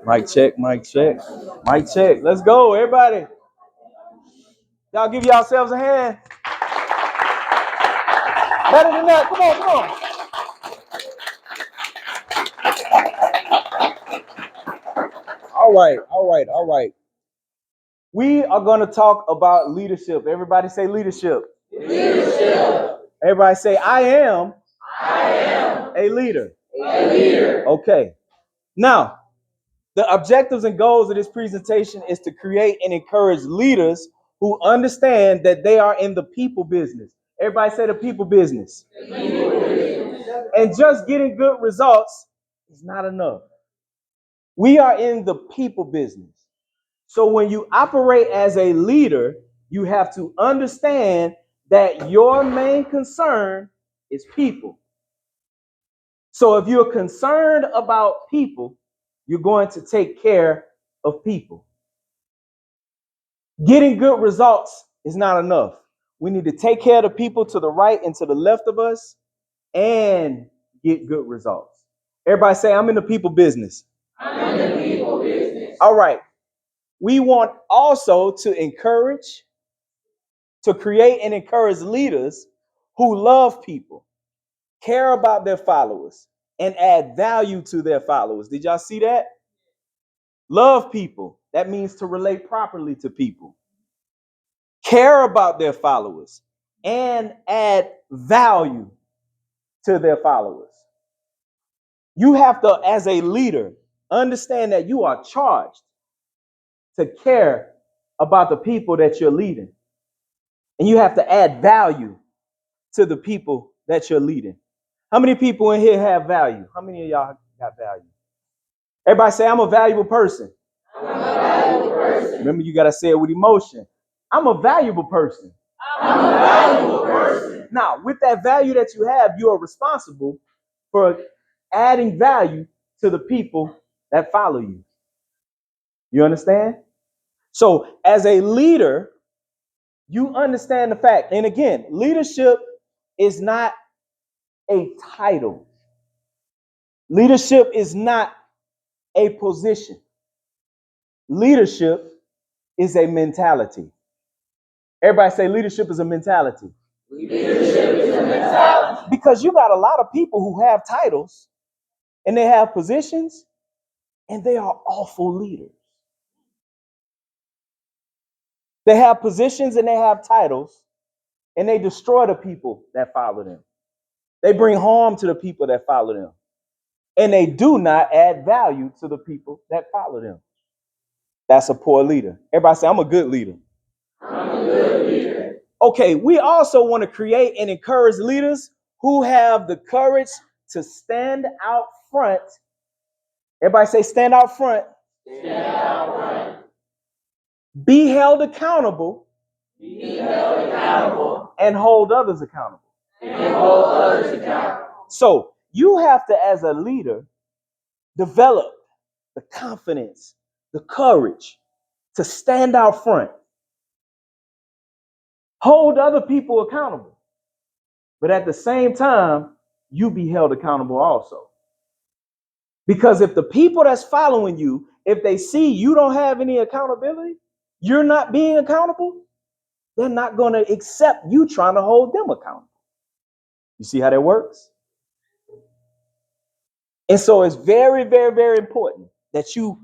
Mic check, mic check, mic check. Let's go, everybody. Y'all give yourselves a hand. Better than that. Come on, come on. All right. We are going to talk about leadership. Everybody say leadership. Leadership. Everybody say, I am a leader. A leader. Okay. Now, the objectives and goals of this presentation is to create and encourage leaders who understand that they are in the people business. Everybody say the people business. The people business. And just getting good results is not enough. We are in the people business. So when you operate as a leader, you have to understand that your main concern is people. So if you're concerned about people, you're going to take care of people. Getting good results is not enough. We need to take care of the people to the right and to the left of us and get good results. Everybody say, I'm in the people business. I'm in the people business. All right. We want also to encourage, to create and encourage leaders who love people, care about their followers, and add value to their followers. Did y'all see that? Love people. That means to relate properly to people. Care about their followers and add value to their followers. You have to, as a leader, understand that you are charged to care about the people that you're leading. And you have to add value to the people that you're leading. How many people in here have value? How many of y'all got value? Everybody say, I'm a valuable person. I'm a valuable person. Remember, you got to say it with emotion. I'm a valuable person. I'm a valuable person. Now, with that value that you have, you are responsible for adding value to the people that follow you. You understand? So, as a leader, you understand the fact. And again, leadership is not a title. Leadership is not a position. Leadership is a mentality. Everybody say leadership is a mentality. Leadership is a mentality. Because you got a lot of people who have titles and they have positions and they are awful leaders. They have positions and they have titles and they destroy the people that follow them. They bring harm to the people that follow them. And they do not add value to the people that follow them. That's a poor leader. Everybody say, I'm a good leader. I'm a good leader. Okay, we also want to create and encourage leaders who have the courage to stand out front. Everybody say, stand out front. Stand out front. Be held accountable. Be held accountable. And hold others accountable. And hold others accountable. So you have to, as a leader, develop the confidence, the courage to stand out front. Hold other people accountable. But at the same time, you be held accountable also. Because if the people that's following you, if they see you don't have any accountability, you're not being accountable, they're not going to accept you trying to hold them accountable. You see how that works? And so it's very, very, very important that you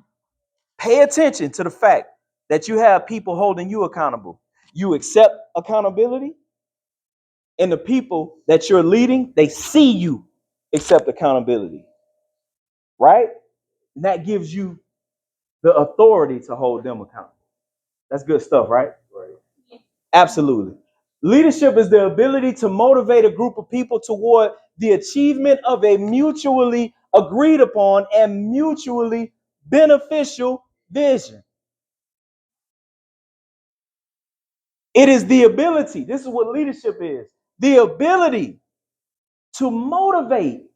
pay attention to the fact that you have people holding you accountable. You accept accountability, and the people that you're leading, they see you accept accountability, right? And that gives you the authority to hold them accountable. That's good stuff, right? Right. Absolutely. Leadership is the ability to motivate a group of people toward the achievement of a mutually agreed upon and mutually beneficial vision. It is the ability, this is what leadership is, the ability to motivate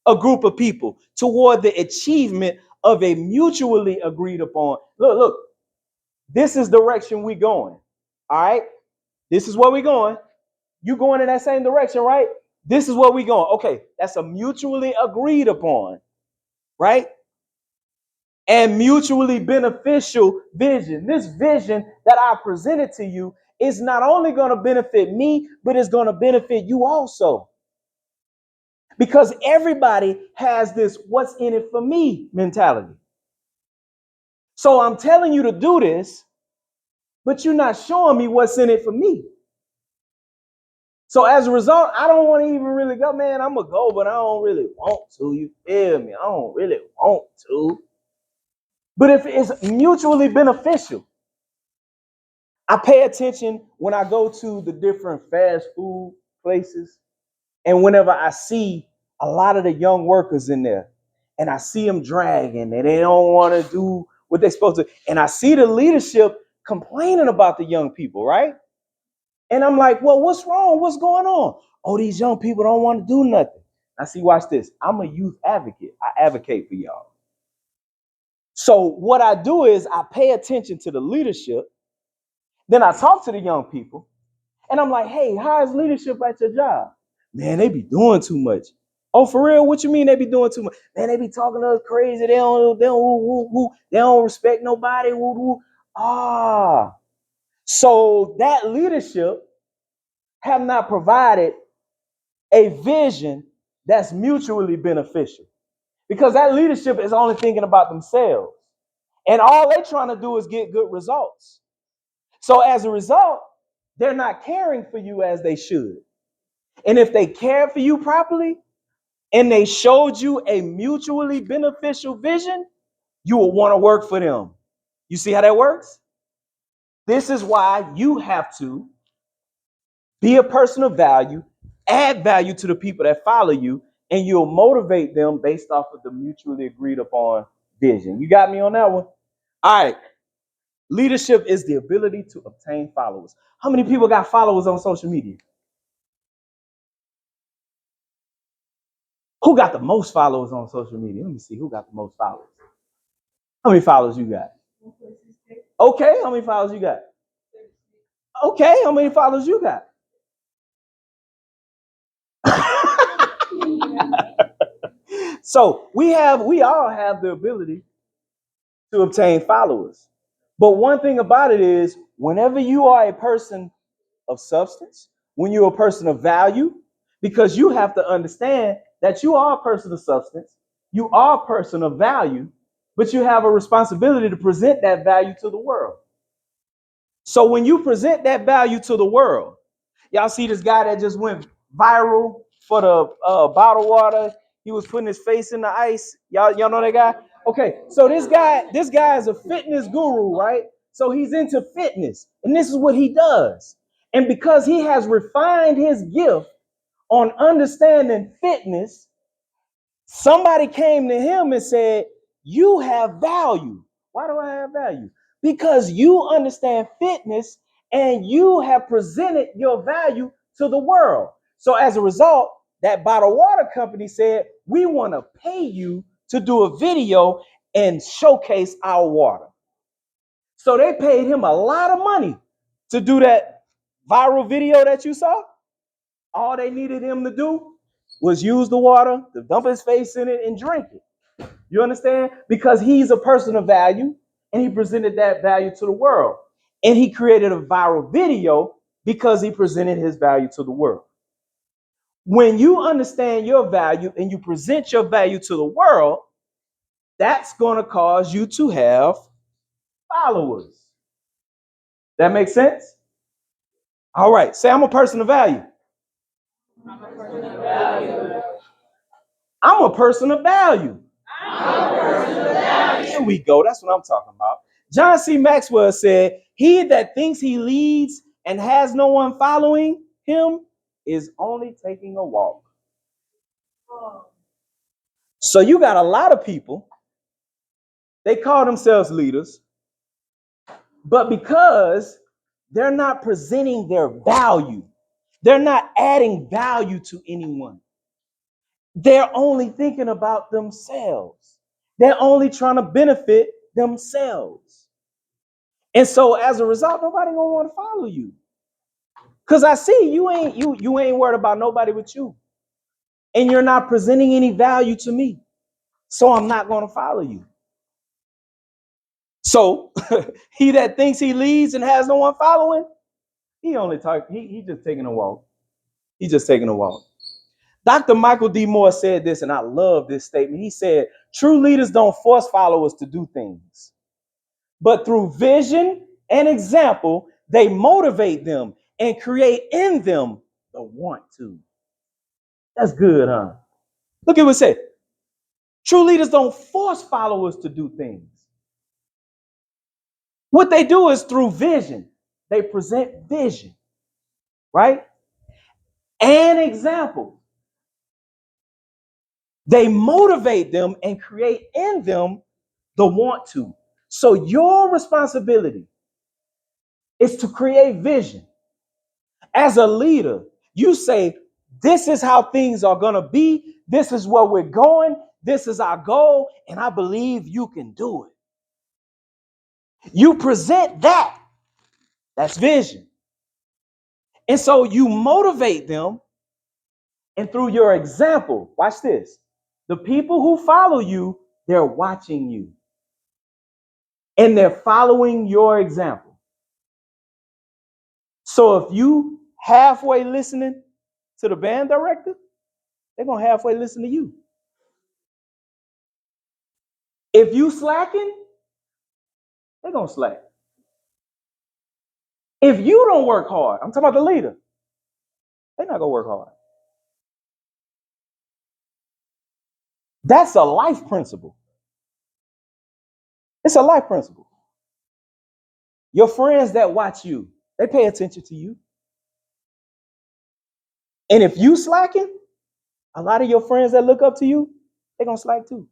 a group of people toward the achievement of a mutually agreed upon. Look, this is the direction we're going. All right? This is where we're going. You going in that same direction, right? This is where we're going. Okay, that's a mutually agreed upon, right? and mutually beneficial vision. This vision that I presented to you is not only going to benefit me, but it's going to benefit you also. Because everybody has this what's in it for me mentality. So I'm telling you to do this, but you're not showing me what's in it for me. So as a result, I don't want to even really go, man, I'm going to go, but I don't really want to. You feel me? I don't really want to. But if it's mutually beneficial, I pay attention when I go to the different fast food places. And whenever I see a lot of the young workers in there and I see them dragging and they don't want to do what they're supposed to, and I see the leadership complaining about the young people, right? And I'm like, well, what's wrong? What's going on? Oh, these young people don't want to do nothing. I see, watch this. I'm a youth advocate. I advocate for y'all. So what I do is I pay attention to the leadership. Then I talk to the young people. And I'm like, hey, how is leadership at your job? Man, they be doing too much. Oh, for real? What you mean they be doing too much? Man, they be talking to us crazy. They don't respect nobody. Woo, woo. Ah. So that leadership have not provided a vision that's mutually beneficial. Because that leadership is only thinking about themselves. And all they're trying to do is get good results. So as a result, they're not caring for you as they should. And if they cared for you properly and they showed you a mutually beneficial vision, you will want to work for them. You see how that works? This is why you have to be a person of value, add value to the people that follow you, and you'll motivate them based off of the mutually agreed upon vision. You got me on that one? All right. Leadership is the ability to obtain followers. How many people got followers on social media? Who got the most followers on social media? Let me see who got the most followers. How many followers you got? Okay, how many followers you got? Okay, how many followers you got? So we all have the ability to obtain followers. But one thing about it is whenever you are a person of substance, when you're a person of value, because you have to understand that you are a person of substance, you are a person of value, but you have a responsibility to present that value to the world. So when you present that value to the world, y'all see this guy that just went viral for the bottled water. He was putting his face in the ice. Y'all know that guy? Okay, so this guy is a fitness guru, right? So he's into fitness, and this is what he does. And because he has refined his gift on understanding fitness, somebody came to him and said, you have value. Why do I have value? Because you understand fitness and you have presented your value to the world. So as a result, that bottled water company said, we want to pay you to do a video and showcase our water. So they paid him a lot of money to do that viral video that you saw. All they needed him to do was use the water, to dump his face in it and drink it. You understand? Because he's a person of value and he presented that value to the world. And he created a viral video because he presented his value to the world. When you understand your value and you present your value to the world, that's going to cause you to have followers. That makes sense? All right. Say, I'm a person of value. I'm a person of value. I'm a person of value. Here we go. That's what I'm talking about. John C. Maxwell said, he that thinks he leads and has no one following him is only taking a walk. So you got a lot of people, they call themselves leaders, but because they're not presenting their value, they're not adding value to anyone. They're only thinking about themselves. They're only trying to benefit themselves. And so as a result, nobody gonna want to follow you. Cause I see you ain't worried about nobody but you. And you're not presenting any value to me. So I'm not gonna follow you. So he that thinks he leads and has no one following, he just taking a walk. He's just taking a walk. Dr. Michael D. Moore said this, and I love this statement. He said, true leaders don't force followers to do things, but through vision and example, they motivate them and create in them the want to. That's good, huh? Look at what it said. True leaders don't force followers to do things. What they do is through vision. They present vision, right? And example. They motivate them and create in them the want to. So your responsibility is to create vision. As a leader, you say, this is how things are going to be. This is where we're going. This is our goal. And I believe you can do it. You present that. That's vision. And so you motivate them. And through your example, watch this. The people who follow you, they're watching you. And they're following your example. So if you halfway listening to the band director, they're going to halfway listen to you. If you slacking, they're going to slack. If you don't work hard, I'm talking about the leader, they're not going to work hard. That's a life principle. It's a life principle. Your friends that watch you, they pay attention to you. And if you slacking, a lot of your friends that look up to you, they're going to slack too.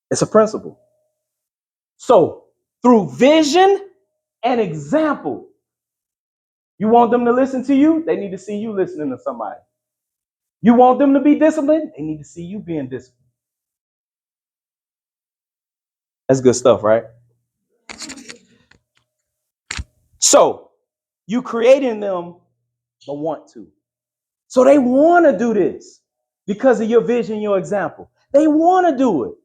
It's a principle. So through vision and example, you want them to listen to you, they need to see you listening to somebody. You want them to be disciplined, they need to see you being disciplined. That's good stuff, right? So you creating them the want to. So they want to do this because of your vision, your example. They want to do it.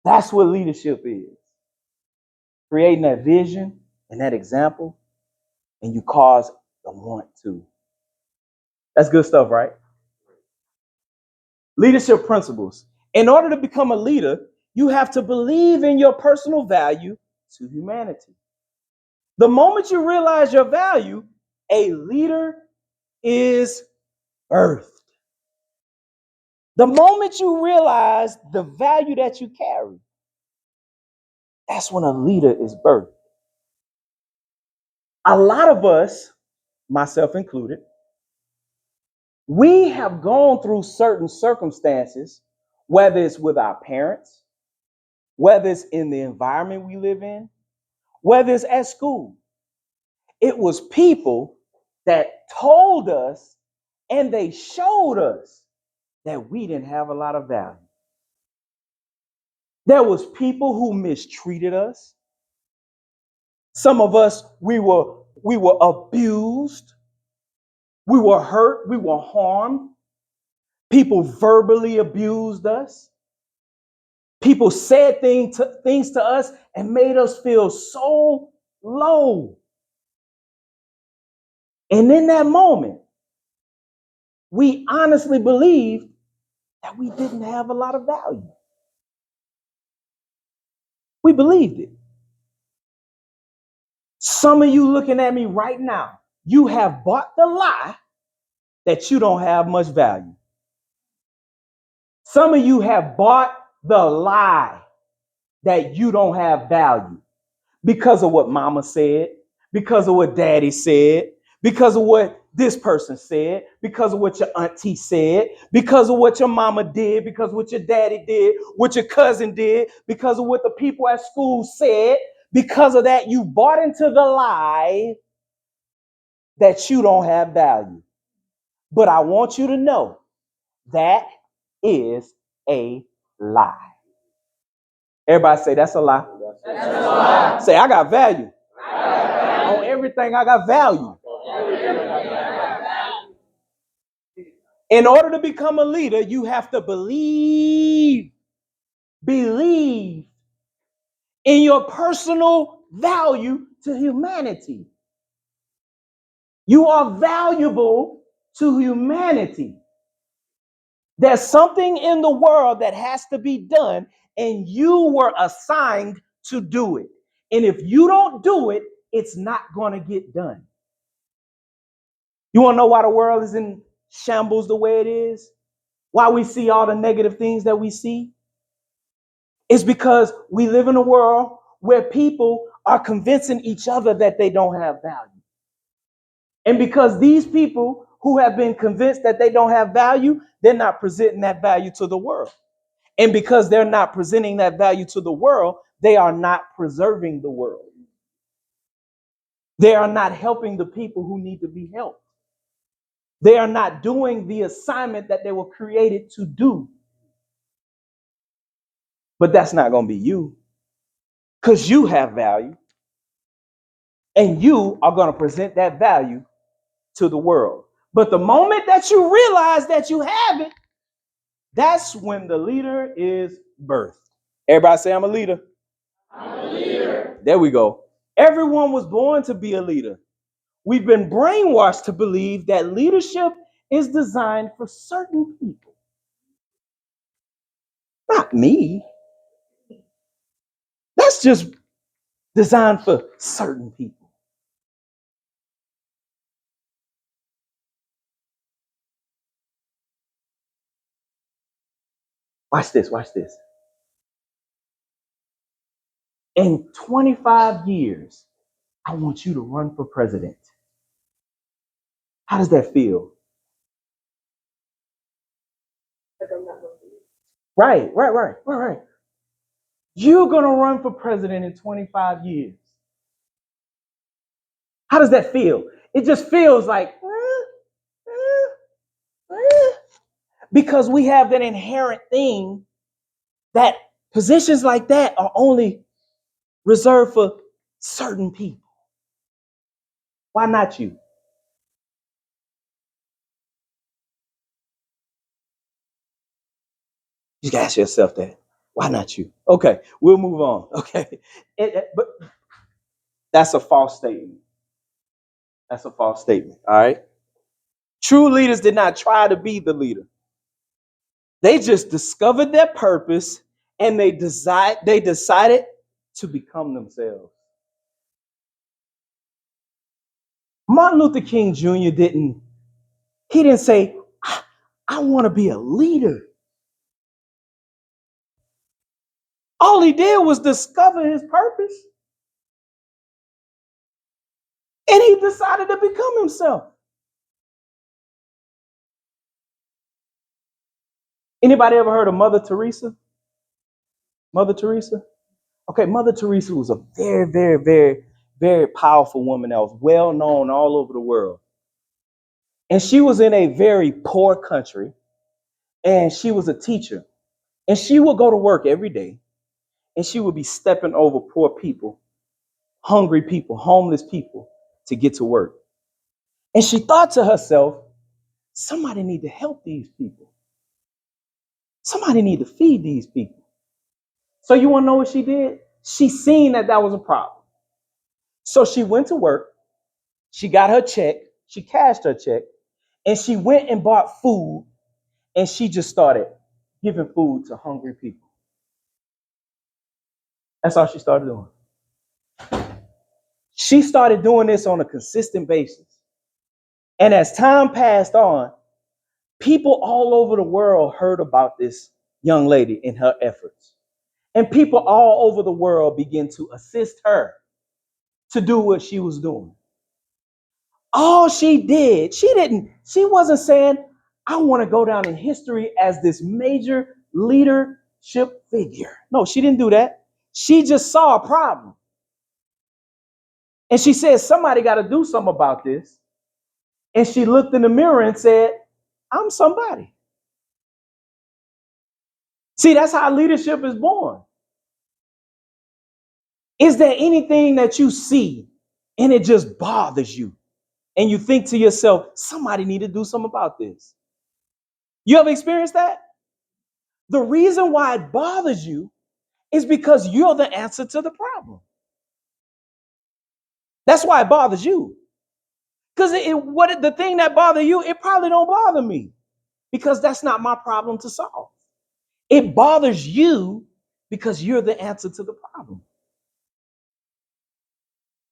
That's what leadership is. Creating that vision and that example, and you cause the want to. That's good stuff, right? Leadership principles. In order to become a leader, you have to believe in your personal value to humanity. The moment you realize your value, a leader is birthed. The moment you realize the value that you carry, that's when a leader is birthed. A lot of us, myself included, we have gone through certain circumstances, whether it's with our parents, whether it's in the environment we live in, whether it's at school. It was people that told us and they showed us that we didn't have a lot of value. There was people who mistreated us. Some of us, we were abused. We were hurt. We were harmed. People verbally abused us. People said things to us and made us feel so low. And in that moment, we honestly believed that we didn't have a lot of value. We believed it. Some of you looking at me right now, you have bought the lie that you don't have much value. Some of you have bought the lie that you don't have value because of what mama said, because of what daddy said, because of what this person said, because of what your auntie said, because of what your mama did, because of what your daddy did, what your cousin did, because of what the people at school said. Because of that, you bought into the lie that you don't have value. But I want you to know that is a lie. Everybody say that's a lie. That's a lie. Say I got value. On everything I got value. In order to become a leader, you have to believe believe in your personal value to humanity. You are valuable to humanity. There's something in the world that has to be done, and you were assigned to do it. And if you don't do it, it's not going to get done. You want to know why the world is in shambles the way it is? Why we see all the negative things that we see? It's because we live in a world where people are convincing each other that they don't have value. And because these people who have been convinced that they don't have value, they're not presenting that value to the world. And because they're not presenting that value to the world, they are not preserving the world. They are not helping the people who need to be helped. They are not doing the assignment that they were created to do. But that's not going to be you, because you have value, and you are going to present that value to the world. But the moment that you realize that you have it, that's when the leader is birthed. Everybody say, I'm a leader. I'm a leader. There we go. Everyone was born to be a leader. We've been brainwashed to believe that leadership is designed for certain people. Not me. That's just designed for certain people. Watch this, watch this. In 25 years, I want you to run for president. How does that feel? Right. You're going to run for president in 25 years. How does that feel? It just feels like, because we have that inherent thing that positions like that are only reserved for certain people. Why not you? You gotta ask yourself that. Why not you? Okay, we'll move on. Okay, but that's a false statement. That's a false statement. All right. True leaders did not try to be the leader. They just discovered their purpose and they decided to become themselves. Martin Luther King Jr. didn't say, I want to be a leader. All he did was discover his purpose. And he decided to become himself. Anybody ever heard of Mother Teresa? Mother Teresa? Okay, Mother Teresa was a very, very, very, very powerful woman that was well known all over the world. And she was in a very poor country, and she was a teacher. And she would go to work every day, and she would be stepping over poor people, hungry people, homeless people to get to work. And she thought to herself, somebody need to help these people. Somebody need to feed these people. So you want to know what she did? She seen that that was a problem. So she went to work. She got her check. She cashed her check. And she went and bought food. And she just started giving food to hungry people. That's all she started doing. She started doing this on a consistent basis. And as time passed on, people all over the world heard about this young lady and her efforts. And people all over the world began to assist her to do what she was doing. All she did, she wasn't saying, I want to go down in history as this major leadership figure. No, she didn't do that. She just saw a problem. And she said, somebody got to do something about this. And she looked in the mirror and said, I'm somebody. See, that's how leadership is born. Is there anything that you see and it just bothers you? And you think to yourself, somebody need to do something about this. You ever experienced that? The reason why it bothers you It's because you're the answer to the problem. That's why it bothers you. Because the thing that bothers you, it probably don't bother me because that's not my problem to solve. It bothers you because you're the answer to the problem.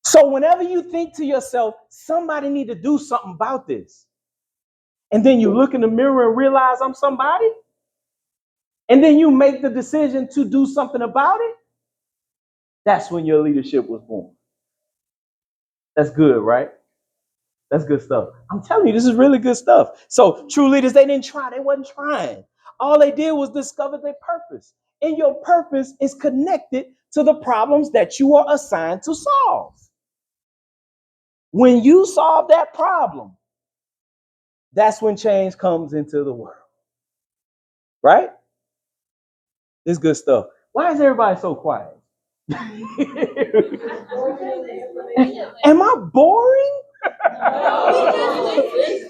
So whenever you think to yourself, somebody need to do something about this, and then you look in the mirror and realize I'm somebody, and then you make the decision to do something about it, that's when your leadership was born. That's good, right? That's good stuff. I'm telling you, this is really good stuff. So true leaders, they didn't try. They wasn't trying. All they did was discover their purpose. And your purpose is connected to the problems that you are assigned to solve. When you solve that problem, that's when change comes into the world. Right? This is good stuff. Why is everybody so quiet? Am I boring? Okay.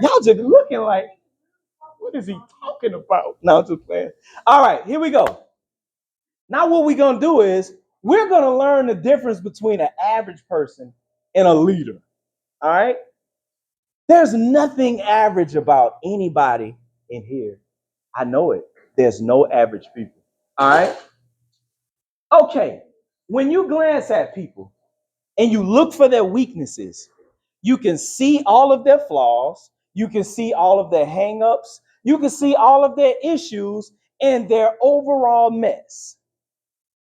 Y'all just looking like, what is he talking about? No, I'm just playing. All right, here we go. Now what we're going to do is we're going to learn the difference between an average person and a leader. All right? There's nothing average about anybody in here. I know it. There's no average people. All right? Okay. When you glance at people and you look for their weaknesses, you can see all of their flaws. You can see all of their hangups. You can see all of their issues and their overall mess.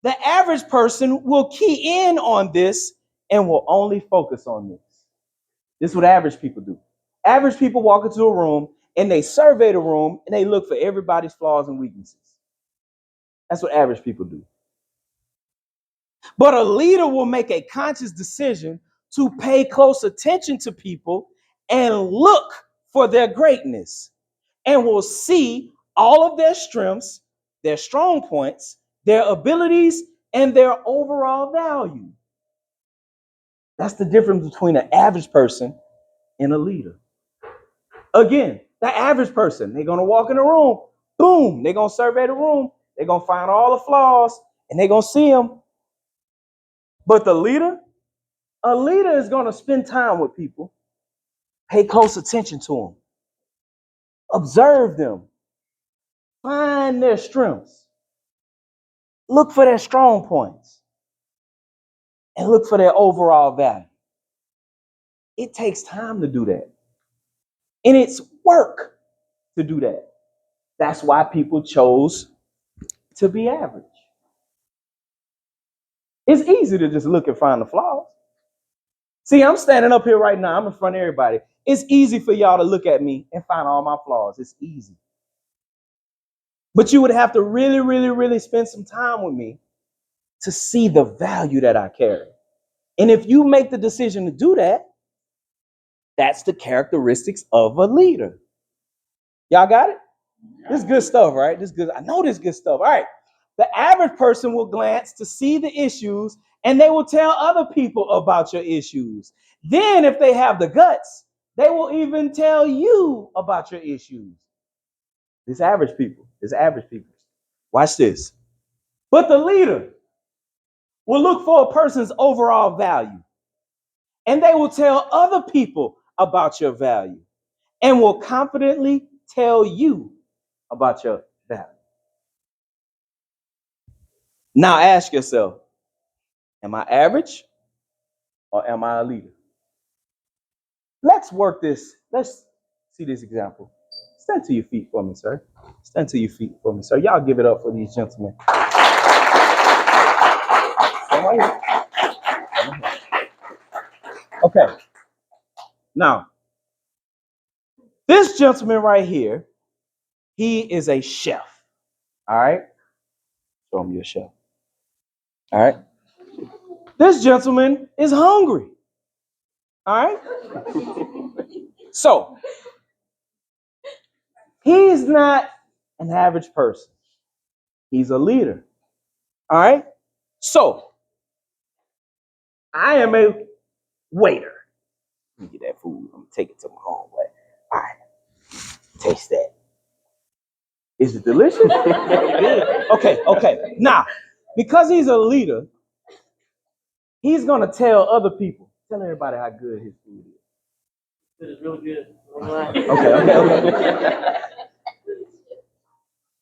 The average person will key in on this and will only focus on this. This is what average people do. Average people walk into a room and they survey the room and they look for everybody's flaws and weaknesses. That's what average people do. But a leader will make a conscious decision to pay close attention to people and look for their greatness and will see all of their strengths, their strong points, their abilities, and their overall value. That's the difference between an average person and a leader. Again, the average person, they're going to walk in the room, boom, they're going to survey the room, they're going to find all the flaws, and they're going to see them. But the leader, a leader is going to spend time with people, pay close attention to them, observe them, find their strengths, look for their strong points, and look for their overall value. It takes time to do that. And it's work to do that. That's why people chose to be average. It's easy to just look and find the flaws. See, I'm standing up here right now. I'm in front of everybody. It's easy for y'all to look at me and find all my flaws. It's easy. But you would have to really, really, really spend some time with me to see the value that I carry. And if you make the decision to do that, that's the characteristics of a leader. Y'all got it? This is good stuff, right? This is good. I know this is good stuff. All right. The average person will glance to see the issues and they will tell other people about your issues. Then, if they have the guts, they will even tell you about your issues. This average people. This average people. Watch this. But the leader will look for a person's overall value and they will tell other people about your value and will confidently tell you about your value. Now ask yourself, am I average or am I a leader? Let's work this. Let's see this example. Stand to your feet for me, sir. Stand to your feet for me, sir. Y'all give it up for these gentlemen. Okay. Now, this gentleman right here, he is a chef. All right. Show him your chef. All right. This gentleman is hungry. All right. So, he's not an average person. He's a leader. All right. So, I am a waiter. Let me get that food. I'm gonna take it to my home way. All right. Taste that. Is it delicious? Okay. Now, because he's a leader, he's gonna tell other people. Tell everybody how good his food is. It is really good. Okay.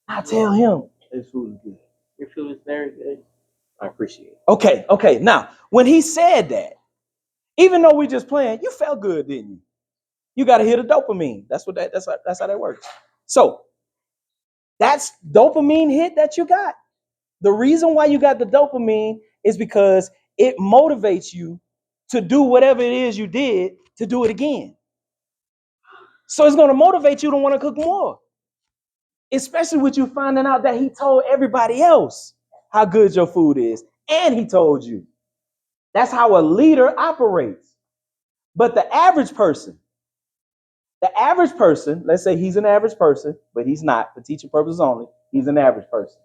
I tell him his food is good. Your food is very good. I appreciate it. Okay. Now, when he said that, even though we just playing, you felt good, didn't you? You got to hit a dopamine. That's how that works. So that's dopamine hit that you got. The reason why you got the dopamine is because it motivates you to do whatever it is you did to do it again. So it's going to motivate you to want to cook more, especially with you finding out that he told everybody else how good your food is, and he told you. That's how a leader operates. But the average person, let's say he's an average person, but he's not for teaching purposes only. He's an average person.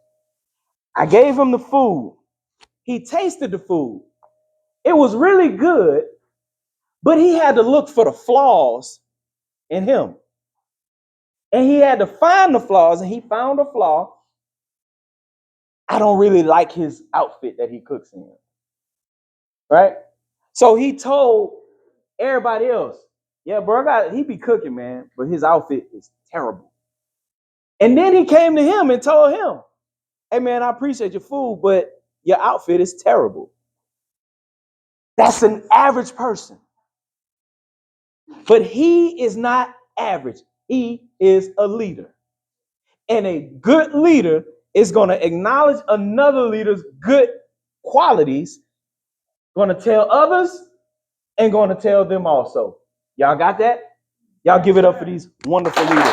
I gave him the food. He tasted the food. It was really good, but he had to look for the flaws in him. And he had to find the flaws, and he found a flaw. I don't really like his outfit that he cooks in. Right? So he told everybody else, yeah, bro, he be cooking, man, but his outfit is terrible. And then he came to him and told him, hey, man, I appreciate your food, but your outfit is terrible. That's an average person. But he is not average. He is a leader. And a good leader is going to acknowledge another leader's good qualities, going to tell others, and going to tell them also. Y'all got that? Y'all give it up for these wonderful leaders.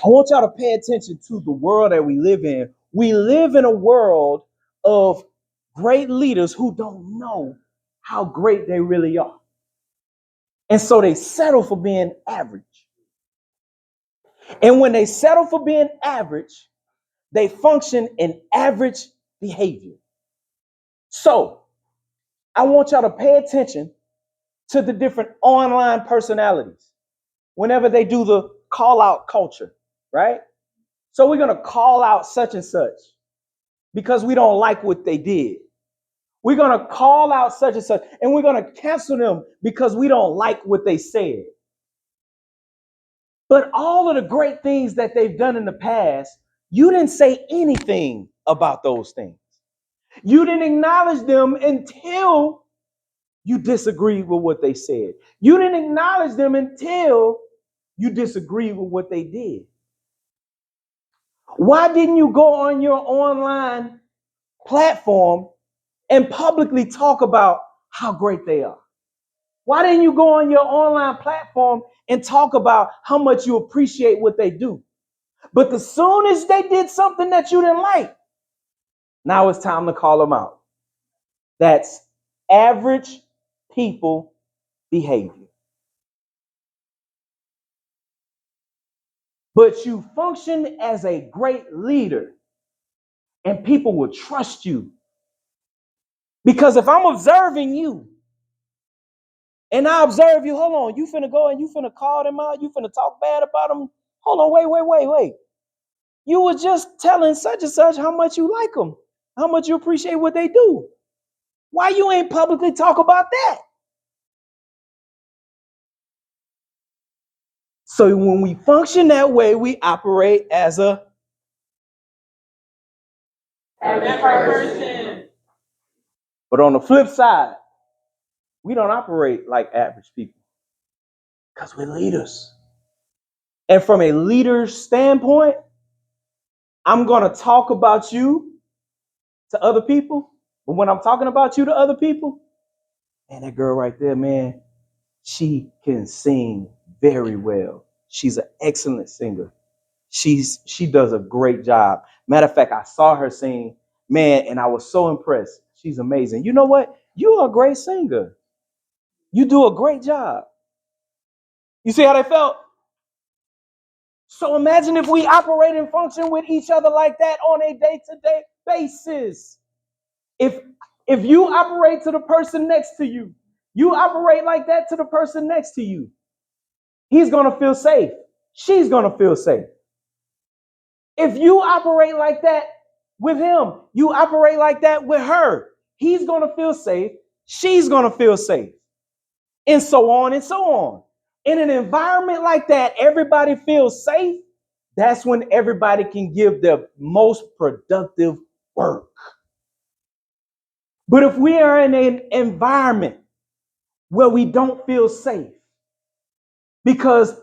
I want y'all to pay attention to the world that we live in. We live in a world of great leaders who don't know how great they really are. And so they settle for being average. And when they settle for being average, they function in average behavior. So I want y'all to pay attention to the different online personalities whenever they do the call out culture, right? So we're going to call out such and such because we don't like what they did. We're going to call out such and such, and we're going to cancel them because we don't like what they said. But all of the great things that they've done in the past, you didn't say anything about those things. You didn't acknowledge them until you disagreed with what they said. You didn't acknowledge them until you disagreed with what they did. Why didn't you go on your online platform and publicly talk about how great they are? Why didn't you go on your online platform and talk about how much you appreciate what they do? But as soon as they did something that you didn't like, now it's time to call them out. That's average people behavior. But you function as a great leader, and people will trust you. Because if I'm observing you, and I observe you, hold on, you finna go and you finna call them out, you finna talk bad about them. Hold on, wait. You were just telling such and such how much you like them, how much you appreciate what they do. Why you ain't publicly talk about that? So when we function that way, we operate as a average person. But on the flip side, we don't operate like average people because we're leaders. And from a leader's standpoint, I'm going to talk about you to other people. But when I'm talking about you to other people, man, that girl right there, man, she can sing very well. She's an excellent singer. She does a great job. Matter of fact, I saw her sing, man, and I was so impressed. She's amazing. You know what? You're a great singer. You do a great job. You see how they felt? So imagine if we operate and function with each other like that on a day-to-day basis. If you operate to the person next to you You operate like that to the person next to you. He's going to feel safe. She's going to feel safe. If you operate like that with him, you operate like that with her. He's going to feel safe. She's going to feel safe. And so on and so on. In an environment like that, everybody feels safe. That's when everybody can give their most productive work. But if we are in an environment where we don't feel safe, because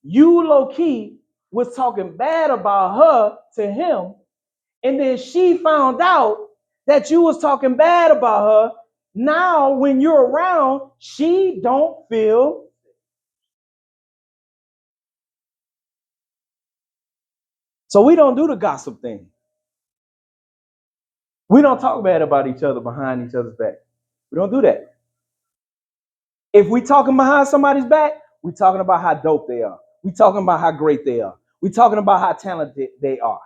you low-key was talking bad about her to him, and then she found out that you was talking bad about her. Now, when you're around, she don't feel. So we don't do the gossip thing. We don't talk bad about each other behind each other's back. We don't do that. If we talking behind somebody's back, we talking about how dope they are. We talking about how great they are. We talking about how talented they are.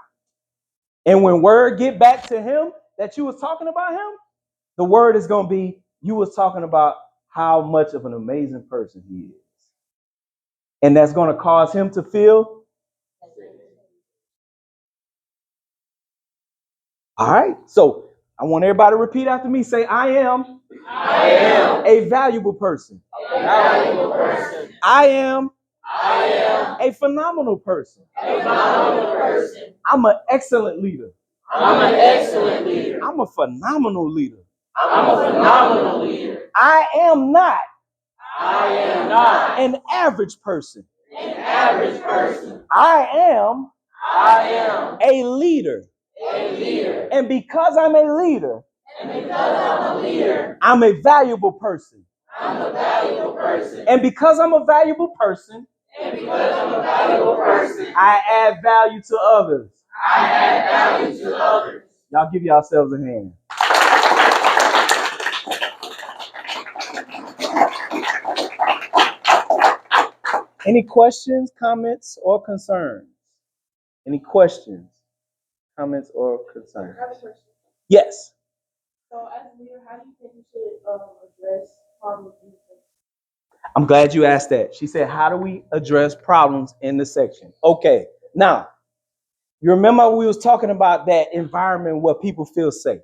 And when word get back to him that you was talking about him, the word is going to be, you was talking about how much of an amazing person he is. And that's going to cause him to feel. All right. So I want everybody to repeat after me. Say, I am a valuable person. I am a phenomenal person. I'm an excellent leader. I'm a phenomenal leader. I am not an average person. I am a leader. And because I'm a leader, I'm a valuable person. And because I'm a valuable person, I add value to others. Y'all give yourselves a hand. Any questions, comments, or concerns? Any questions, comments, or concerns? I have a question. Yes. So, as a leader, how do you think we should address problems in the section? I'm glad you asked that. She said, how do we address problems in the section? Okay. Now, you remember we was talking about that environment where people feel safe,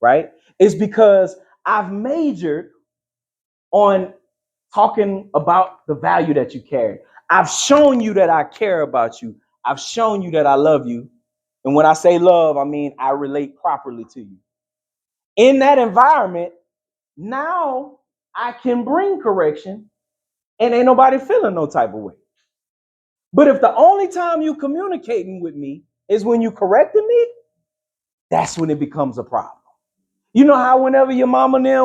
right? It's because I've majored on talking about the value that you carry. I've shown you that I care about you. I've shown you that I love you. And when I say love, I mean I relate properly to you. In that environment, now I can bring correction and ain't nobody feeling no type of way. But if the only time you communicating with me is when you correcting me, that's when it becomes a problem. You know how whenever your mama and them